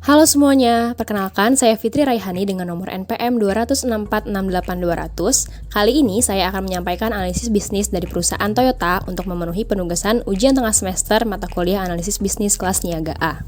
Halo semuanya, perkenalkan saya Fitri Raihani dengan nomor NPM 264688200. Kali ini saya akan menyampaikan analisis bisnis dari perusahaan Toyota untuk memenuhi penugasan ujian tengah semester mata kuliah analisis bisnis kelas niaga A.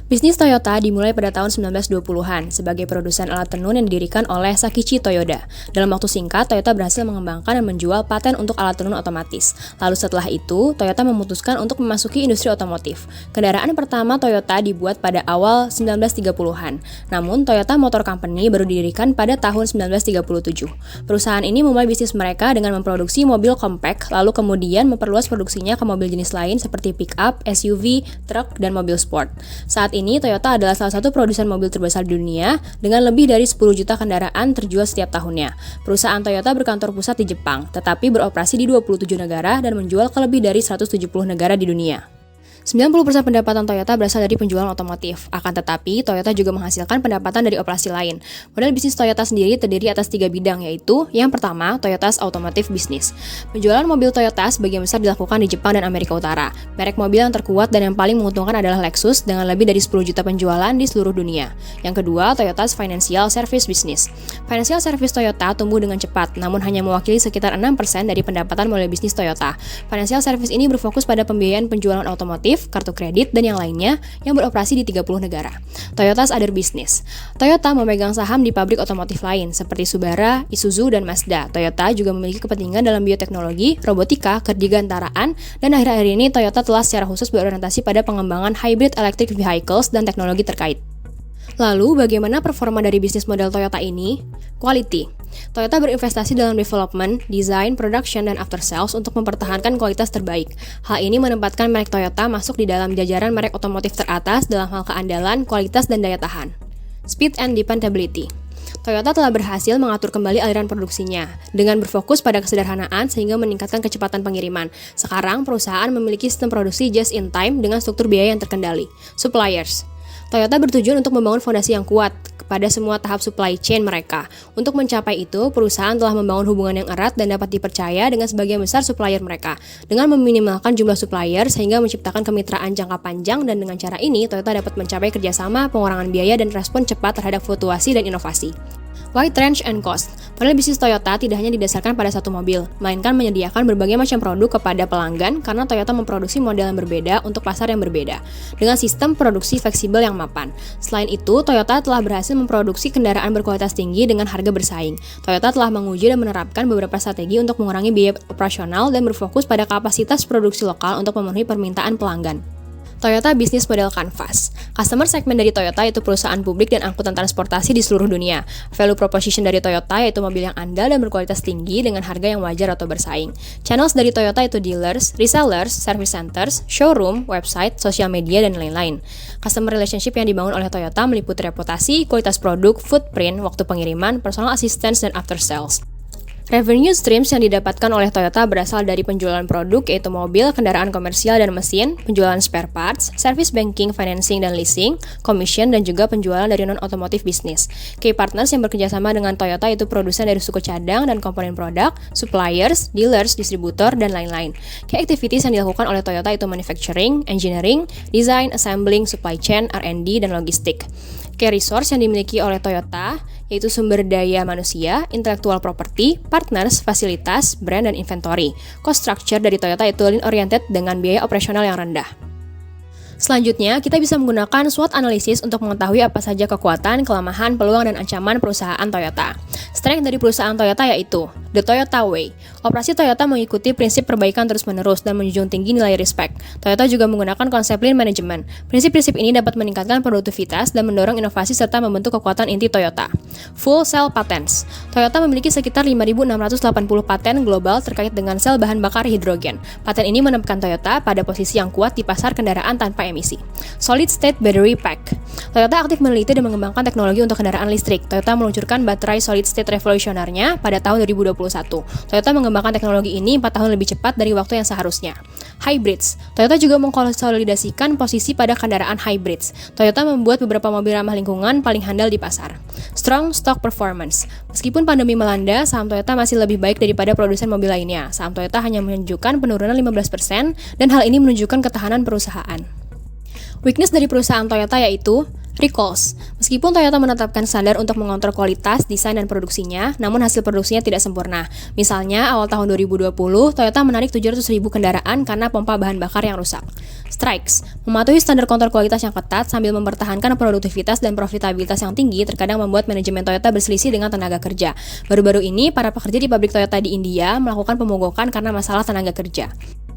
Bisnis Toyota dimulai pada tahun 1920-an sebagai produsen alat tenun yang didirikan oleh Sakichi Toyoda. Dalam waktu singkat, Toyota berhasil mengembangkan dan menjual paten untuk alat tenun otomatis. Lalu setelah itu, Toyota memutuskan untuk memasuki industri otomotif. Kendaraan pertama Toyota dibuat pada awal 1930-an. Namun, Toyota Motor Company baru didirikan pada tahun 1937. Perusahaan ini memulai bisnis mereka dengan memproduksi mobil compact, lalu kemudian memperluas produksinya ke mobil jenis lain seperti pick-up, SUV, truk, dan mobil sport. Saat ini Toyota adalah salah satu produsen mobil terbesar di dunia dengan lebih dari 10 juta kendaraan terjual setiap tahunnya. Perusahaan Toyota berkantor pusat di Jepang, tetapi beroperasi di 27 negara dan menjual ke lebih dari 170 negara di dunia. 90% pendapatan Toyota berasal dari penjualan otomotif. Akan tetapi, Toyota juga menghasilkan pendapatan dari operasi lain. Model bisnis Toyota sendiri terdiri atas 3 bidang, yaitu yang pertama, Toyota's Automotive Business. Penjualan mobil Toyota sebagian besar dilakukan di Jepang dan Amerika Utara. Merek mobil yang terkuat dan yang paling menguntungkan adalah Lexus dengan lebih dari 10 juta penjualan di seluruh dunia. Yang kedua, Toyota's Financial Service Business. Financial Service Toyota tumbuh dengan cepat, namun hanya mewakili sekitar 6% dari pendapatan model bisnis Toyota. Financial Service ini berfokus pada pembiayaan penjualan otomotif, kartu kredit, dan yang lainnya yang beroperasi di 30 negara. Toyota's Other Business. Toyota memegang saham di pabrik otomotif lain seperti Subaru, Isuzu, dan Mazda. Toyota juga memiliki kepentingan dalam bioteknologi, robotika, kedirgantaraan, dan akhir-akhir ini Toyota telah secara khusus berorientasi pada pengembangan hybrid electric vehicles dan teknologi terkait. Lalu, bagaimana performa dari bisnis model Toyota ini? Quality. Toyota berinvestasi dalam development, design, production, dan after sales untuk mempertahankan kualitas terbaik. Hal ini menempatkan merek Toyota masuk di dalam jajaran merek otomotif teratas dalam hal keandalan, kualitas, dan daya tahan. Speed and dependability. Toyota telah berhasil mengatur kembali aliran produksinya dengan berfokus pada kesederhanaan sehingga meningkatkan kecepatan pengiriman. Sekarang, perusahaan memiliki sistem produksi just in time dengan struktur biaya yang terkendali. Suppliers. Toyota bertujuan untuk membangun fondasi yang kuat kepada semua tahap supply chain mereka. Untuk mencapai itu, perusahaan telah membangun hubungan yang erat dan dapat dipercaya dengan sebagian besar supplier mereka. Dengan meminimalkan jumlah supplier sehingga menciptakan kemitraan jangka panjang, dan dengan cara ini Toyota dapat mencapai kerjasama, pengurangan biaya, dan respon cepat terhadap fluktuasi dan inovasi. Wide range and cost. Model bisnis Toyota tidak hanya didasarkan pada satu mobil, melainkan menyediakan berbagai macam produk kepada pelanggan karena Toyota memproduksi model yang berbeda untuk pasar yang berbeda, dengan sistem produksi fleksibel yang mapan. Selain itu, Toyota telah berhasil memproduksi kendaraan berkualitas tinggi dengan harga bersaing. Toyota telah menguji dan menerapkan beberapa strategi untuk mengurangi biaya operasional dan berfokus pada kapasitas produksi lokal untuk memenuhi permintaan pelanggan. Toyota Business Model Canvas. Customer segment dari Toyota yaitu perusahaan publik dan angkutan transportasi di seluruh dunia. Value proposition dari Toyota yaitu mobil yang andal dan berkualitas tinggi dengan harga yang wajar atau bersaing. Channels dari Toyota yaitu dealers, resellers, service centers, showroom, website, sosial media, dan lain-lain. Customer relationship yang dibangun oleh Toyota meliputi reputasi, kualitas produk, footprint, waktu pengiriman, personal assistance, dan after sales. Revenue streams yang didapatkan oleh Toyota berasal dari penjualan produk yaitu mobil, kendaraan komersial dan mesin, penjualan spare parts, service banking, financing dan leasing, commission, dan juga penjualan dari non-automotive business. Key partners yang bekerjasama dengan Toyota yaitu produsen dari suku cadang dan komponen produk, suppliers, dealers, distributor, dan lain-lain. Key activities yang dilakukan oleh Toyota itu manufacturing, engineering, design, assembling, supply chain, R&D, dan logistik. Key resource yang dimiliki oleh Toyota yaitu sumber daya manusia, intellectual property, partners, fasilitas, brand, dan inventory. Cost structure dari Toyota itu lean oriented dengan biaya operasional yang rendah. Selanjutnya, kita bisa menggunakan SWOT analysis untuk mengetahui apa saja kekuatan, kelemahan, peluang, dan ancaman perusahaan Toyota. Strength dari perusahaan Toyota yaitu The Toyota Way. Operasi Toyota mengikuti prinsip perbaikan terus-menerus dan menjunjung tinggi nilai respect. Toyota juga menggunakan konsep lean management. Prinsip-prinsip ini dapat meningkatkan produktivitas dan mendorong inovasi serta membentuk kekuatan inti Toyota. Full Cell Patents. Toyota memiliki sekitar 5.680 paten global terkait dengan sel bahan bakar hidrogen. Paten ini menempatkan Toyota pada posisi yang kuat di pasar kendaraan tanpa emisi. Solid State Battery Pack. Toyota aktif meneliti dan mengembangkan teknologi untuk kendaraan listrik. Toyota meluncurkan baterai solid state revolusionernya pada tahun 2021. Toyota mengembangkan teknologi ini 4 tahun lebih cepat dari waktu yang seharusnya. Hybrids. Toyota juga mengkonsolidasikan posisi pada kendaraan hybrids. Toyota membuat beberapa mobil ramah lingkungan paling handal di pasar. Strong Stock Performance. Meskipun pandemi melanda, saham Toyota masih lebih baik daripada produsen mobil lainnya. Saham Toyota hanya menunjukkan penurunan 15% dan hal ini menunjukkan ketahanan perusahaan. Weakness dari perusahaan Toyota yaitu recalls. Meskipun Toyota menetapkan standar untuk mengontrol kualitas, desain, dan produksinya, namun hasil produksinya tidak sempurna. Misalnya, awal tahun 2020, Toyota menarik 700.000 kendaraan karena pompa bahan bakar yang rusak. Strikes. Mematuhi standar kontrol kualitas yang ketat sambil mempertahankan produktivitas dan profitabilitas yang tinggi terkadang membuat manajemen Toyota berselisih dengan tenaga kerja. Baru-baru ini, para pekerja di pabrik Toyota di India melakukan pemogokan karena masalah tenaga kerja.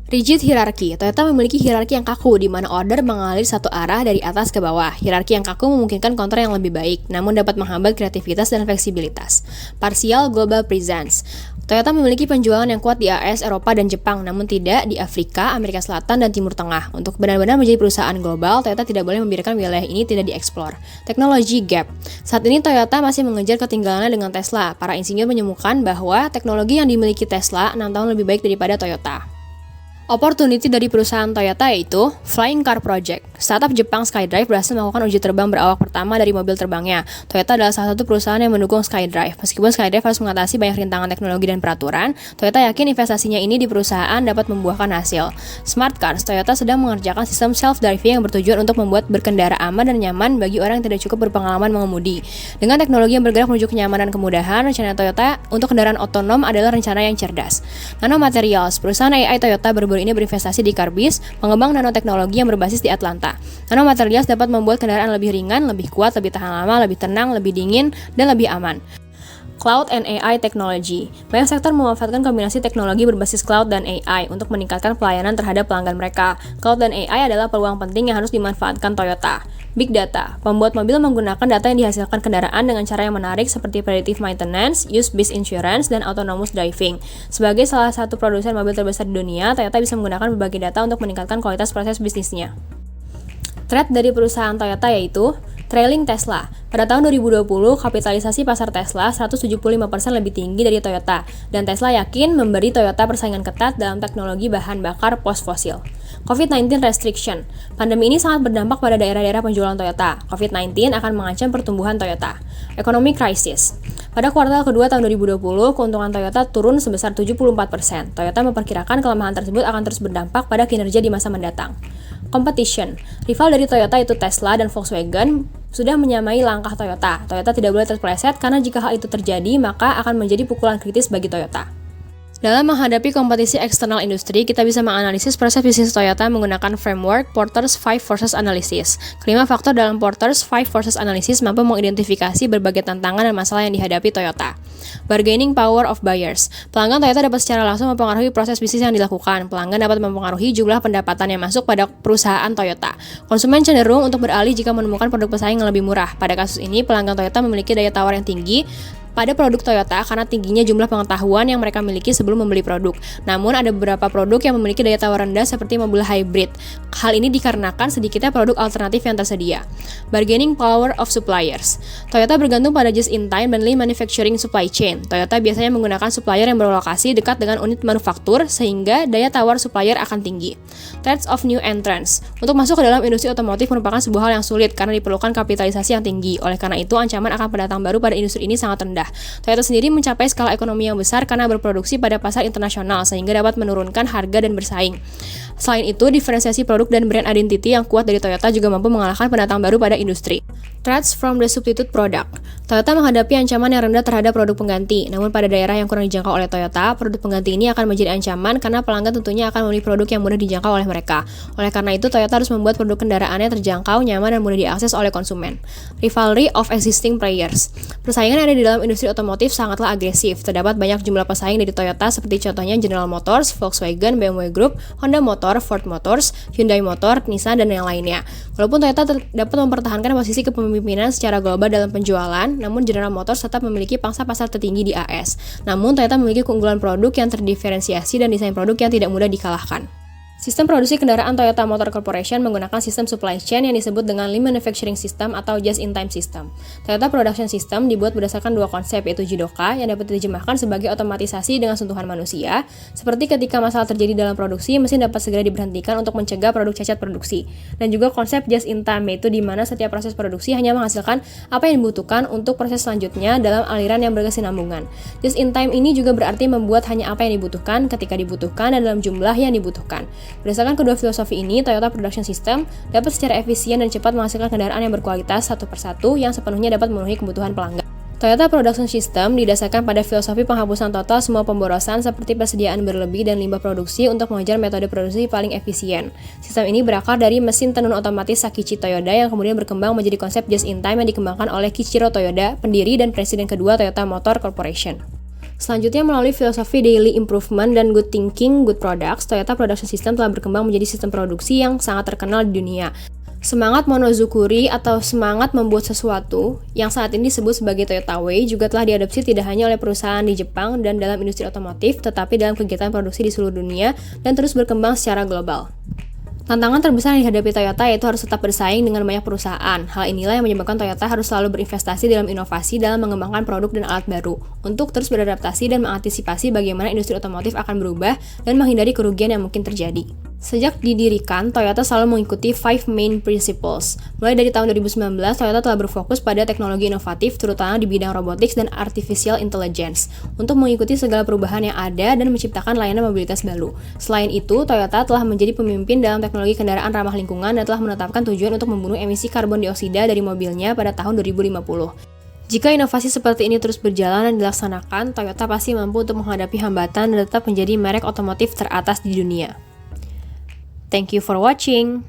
Rigid hierarki. Toyota memiliki hierarki yang kaku, di mana order mengalir satu arah dari atas ke bawah. Hierarki yang kaku memungkinkan kontrol yang lebih baik, namun dapat menghambat kreativitas dan fleksibilitas. Partial Global Presence. Toyota memiliki penjualan yang kuat di AS, Eropa, dan Jepang, namun tidak di Afrika, Amerika Selatan, dan Timur Tengah. Untuk benar-benar menjadi perusahaan global, Toyota tidak boleh membiarkan wilayah ini tidak dieksplor. Teknologi gap. Saat ini Toyota masih mengejar ketinggalannya dengan Tesla. Para insinyur menemukan bahwa teknologi yang dimiliki Tesla 6 tahun lebih baik daripada Toyota. Opportunity dari perusahaan Toyota yaitu Flying Car Project. Startup Jepang SkyDrive berhasil melakukan uji terbang berawak pertama dari mobil terbangnya. Toyota adalah salah satu perusahaan yang mendukung SkyDrive. Meskipun SkyDrive harus mengatasi banyak rintangan teknologi dan peraturan, Toyota yakin investasinya ini di perusahaan dapat membuahkan hasil. Smart Cars. Toyota sedang mengerjakan sistem self-driving yang bertujuan untuk membuat berkendara aman dan nyaman bagi orang yang tidak cukup berpengalaman mengemudi. Dengan teknologi yang bergerak menuju kenyamanan dan kemudahan, rencana Toyota untuk kendaraan otonom adalah rencana yang cerdas. Nanomaterials. Perusahaan AI Toyota ini berinvestasi di Carbis, pengembang nanoteknologi yang berbasis di Atlanta. Nanomaterials dapat membuat kendaraan lebih ringan, lebih kuat, lebih tahan lama, lebih tenang, lebih dingin, dan lebih aman. Cloud and AI Technology. Banyak sektor memanfaatkan kombinasi teknologi berbasis cloud dan AI untuk meningkatkan pelayanan terhadap pelanggan mereka. Cloud dan AI adalah peluang penting yang harus dimanfaatkan Toyota. Big Data. Pembuat mobil menggunakan data yang dihasilkan kendaraan dengan cara yang menarik seperti predictive maintenance, use-based insurance, dan autonomous driving. Sebagai salah satu produsen mobil terbesar di dunia, Toyota bisa menggunakan berbagai data untuk meningkatkan kualitas proses bisnisnya. Threat dari perusahaan Toyota yaitu trailing Tesla. Pada tahun 2020, kapitalisasi pasar Tesla 175% lebih tinggi dari Toyota, dan Tesla yakin memberi Toyota persaingan ketat dalam teknologi bahan bakar post-fosil. COVID-19 restriction. Pandemi ini sangat berdampak pada daerah-daerah penjualan Toyota. COVID-19 akan mengancam pertumbuhan Toyota. Economic crisis. Pada kuartal kedua tahun 2020, keuntungan Toyota turun sebesar 74%. Toyota memperkirakan kelemahan tersebut akan terus berdampak pada kinerja di masa mendatang. Competition. Rival dari Toyota itu Tesla dan Volkswagen sudah menyamai langkah Toyota. Toyota tidak boleh terpeleset karena jika hal itu terjadi, maka akan menjadi pukulan kritis bagi Toyota. Dalam menghadapi kompetisi eksternal industri, kita bisa menganalisis proses bisnis Toyota menggunakan framework Porter's 5 Forces Analysis. Kelima faktor dalam Porter's 5 Forces Analysis mampu mengidentifikasi berbagai tantangan dan masalah yang dihadapi Toyota. Bargaining power of buyers. Pelanggan Toyota dapat secara langsung mempengaruhi proses bisnis yang dilakukan. Pelanggan dapat mempengaruhi jumlah pendapatan yang masuk pada perusahaan Toyota. Konsumen cenderung untuk beralih jika menemukan produk pesaing yang lebih murah. Pada kasus ini, pelanggan Toyota memiliki daya tawar yang tinggi pada produk Toyota karena tingginya jumlah pengetahuan yang mereka miliki sebelum membeli produk. Namun ada beberapa produk yang memiliki daya tawar rendah seperti mobil hybrid. Hal ini dikarenakan sedikitnya produk alternatif yang tersedia. Bargaining power of suppliers. Toyota bergantung pada just-in-time dan lean manufacturing supply chain. Toyota biasanya menggunakan supplier yang berlokasi dekat dengan unit manufaktur sehingga daya tawar supplier akan tinggi. Threats of new entrants. Untuk masuk ke dalam industri otomotif merupakan sebuah hal yang sulit karena diperlukan kapitalisasi yang tinggi. Oleh karena itu, ancaman akan pendatang baru pada industri ini sangat rendah. Toyota sendiri mencapai skala ekonomi yang besar karena berproduksi pada pasar internasional sehingga dapat menurunkan harga dan bersaing. Selain itu, diferensiasi produk dan brand identity yang kuat dari Toyota juga mampu mengalahkan pendatang baru pada industri. Threats from the substitute product. Toyota menghadapi ancaman yang rendah terhadap produk pengganti. Namun pada daerah yang kurang dijangkau oleh Toyota, produk pengganti ini akan menjadi ancaman karena pelanggan tentunya akan membeli produk yang mudah dijangkau oleh mereka. Oleh karena itu, Toyota harus membuat produk kendaraannya terjangkau, nyaman, dan mudah diakses oleh konsumen. Rivalry of existing players. Persaingan yang ada di dalam industri otomotif sangatlah agresif. Terdapat banyak jumlah pesaing dari Toyota seperti contohnya General Motors, Volkswagen, BMW Group, Honda Motor, Ford Motors, Hyundai Motor, Nissan, dan yang lainnya. Walaupun Toyota dapat mempertahankan posisi kepemimpinan secara global dalam penjualan, namun General Motors tetap memiliki pangsa pasar tertinggi di AS. Namun Toyota memiliki keunggulan produk yang terdiferensiasi dan desain produk yang tidak mudah dikalahkan. Sistem produksi kendaraan Toyota Motor Corporation menggunakan sistem supply chain yang disebut dengan Lean Manufacturing System atau Just-in-Time System. Toyota Production System dibuat berdasarkan dua konsep, yaitu JIDOKA yang dapat diterjemahkan sebagai otomatisasi dengan sentuhan manusia, seperti ketika masalah terjadi dalam produksi, mesin dapat segera diberhentikan untuk mencegah produk cacat produksi. Dan juga konsep Just-in-Time, yaitu di mana setiap proses produksi hanya menghasilkan apa yang dibutuhkan untuk proses selanjutnya dalam aliran yang berkesinambungan. Just-in-Time ini juga berarti membuat hanya apa yang dibutuhkan, ketika dibutuhkan, dan dalam jumlah yang dibutuhkan. Berdasarkan kedua filosofi ini, Toyota Production System dapat secara efisien dan cepat menghasilkan kendaraan yang berkualitas satu persatu yang sepenuhnya dapat memenuhi kebutuhan pelanggan. Toyota Production System didasarkan pada filosofi penghapusan total semua pemborosan seperti persediaan berlebih dan limbah produksi untuk mengejar metode produksi paling efisien. Sistem ini berakar dari mesin tenun otomatis Sakichi Toyoda yang kemudian berkembang menjadi konsep just-in-time yang dikembangkan oleh Kiichiro Toyoda, pendiri dan presiden kedua Toyota Motor Corporation. Selanjutnya, melalui filosofi daily improvement dan good thinking, good products, Toyota Production System telah berkembang menjadi sistem produksi yang sangat terkenal di dunia. Semangat monozukuri atau semangat membuat sesuatu yang saat ini disebut sebagai Toyota Way juga telah diadopsi tidak hanya oleh perusahaan di Jepang dan dalam industri otomotif, tetapi dalam kegiatan produksi di seluruh dunia dan terus berkembang secara global. Tantangan terbesar yang dihadapi Toyota yaitu harus tetap bersaing dengan banyak perusahaan. Hal inilah yang menyebabkan Toyota harus selalu berinvestasi dalam inovasi dalam mengembangkan produk dan alat baru untuk terus beradaptasi dan mengantisipasi bagaimana industri otomotif akan berubah dan menghindari kerugian yang mungkin terjadi. Sejak didirikan, Toyota selalu mengikuti 5 main principles. Mulai dari tahun 2019, Toyota telah berfokus pada teknologi inovatif, terutama di bidang robotics dan artificial intelligence, untuk mengikuti segala perubahan yang ada dan menciptakan layanan mobilitas baru. Selain itu, Toyota telah menjadi pemimpin dalam teknologi kendaraan ramah lingkungan dan telah menetapkan tujuan untuk membunuh emisi karbon dioksida dari mobilnya pada tahun 2050. Jika inovasi seperti ini terus berjalan dan dilaksanakan, Toyota pasti mampu untuk menghadapi hambatan dan tetap menjadi merek otomotif teratas di dunia. Thank you for watching.